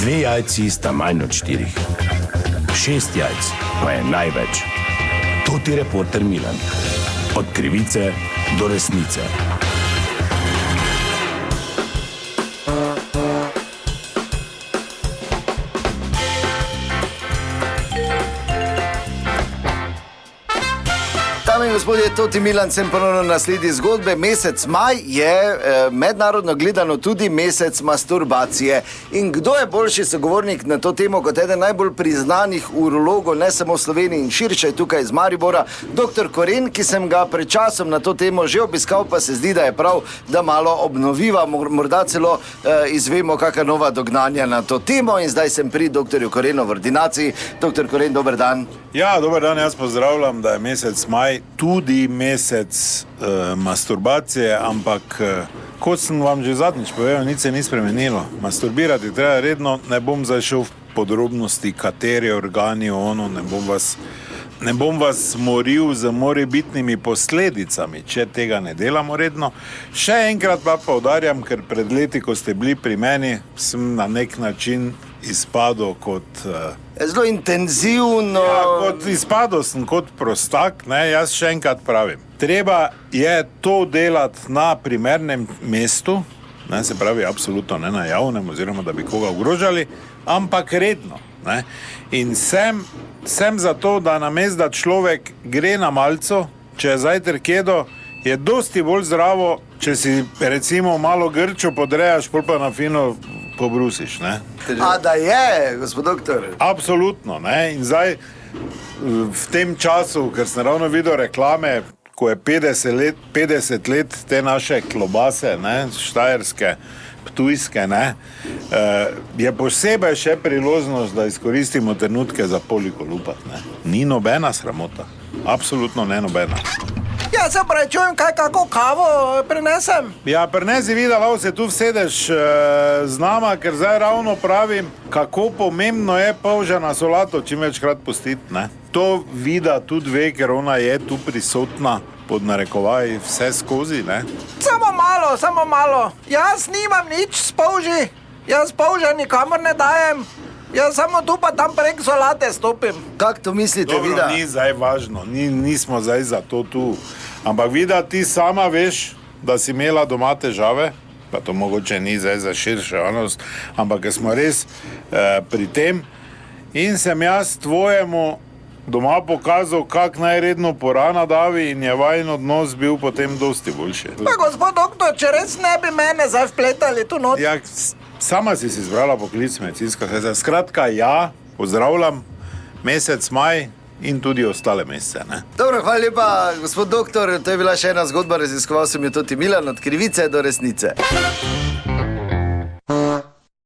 2 jajci sta manj od 4. 6 jajc pa je največ. To ti reporter Milan. Od krivice do resnice. Dame in gospodje, Toti Milan, sem ponovno na sledi zgodbe. Mesec maj je mednarodno gledano tudi mesec masturbacije. In kdo je boljši sogovornik na to temo kot eden najbolj priznanih urologov, ne samo v Sloveniji in širše tukaj iz Maribora, dr. Koren, ki sem ga pred časom na to temo že obiskal, pa se zdi, da je prav, da malo obnoviva, morda celo izvemo kakšna nova dognanja na to temo. In zdaj sem pri dr. Korenu v ordinaciji. Dr. Koren, dober dan. Ja, dober dan, jaz pozdravljam, da je mesec maj tudi mesec masturbacije, ampak kot sem vam že zadnjič povedal, nič se ni spremenilo. Masturbirati treba redno, ne bom zašel v podrobnosti, kateri organi ne bom vas moril z morebitnimi posledicami, če tega ne delamo redno. Še enkrat pa poudarjam, ker pred leti, ko ste bili pri meni, sem na nek način izpadel kot... Zelo intenzivno... Ja, izpadel sem kot prostak, ne, jaz še enkrat pravim. Treba je to delati na primernem mestu, ne, se pravi, absolutno ne na javnem, oziroma da bi koga ogrožali, ampak redno. Ne. In sem za to, da namesto da človek gre na malco, če je zajtrk jedo, je dosti bolj zdravo, če si recimo malo grčo podrejaš, pol pa na fino pobrusiš, ne. A da je, gospod doktor? Absolutno, ne. In zdaj v tem času, ker sem ravno videl reklame, ko je 50 let te naše klobase, ne, štajerske, ptujske, ne, je posebej še priložnost, da izkoristimo trenutke za poliko lupati, ne. Ni nobena sramota. Absolutno ne nobena. Ja, se prečujem, kako kavo prinesem? Ja, prinesi vida, lahko se tu vsedeš z nama, ker zdaj ravno pravim, kako pomembno je polžana solato čim večkrat pustiti, ne. To vida tudi ve, ker ona je tu prisotna, pod narekovaj, vse skozi, ne. Samo malo. Jaz nimam nič s polži. Jaz polža nikamor ne dajem. Jaz samo tu pa tam prek solate stopim. Kako to mislite, Dobro, vida? ni zdaj važno, nismo zdaj za to tu. Ampak vida, ti sama veš, da si imela doma težave, pa to mogoče ni zdaj za širšo javnost, ampak smo res pri tem. In sem jaz tvojemu doma pokazal, kak najredno porana davi in je vajen odnos bil potem dosti boljši. Pa gospod doktor, če res ne bi mene zdaj vpletali tu not. Ja, sama si izbrala poklic medicinska sestra. Skratka, ja, pozdravljam mesec maj in tudi ostale mesece, ne. Dobro, hvala lepa, gospod doktor. To je bila še ena zgodba, raziskoval sem jo Toti Milan, od krivice do resnice.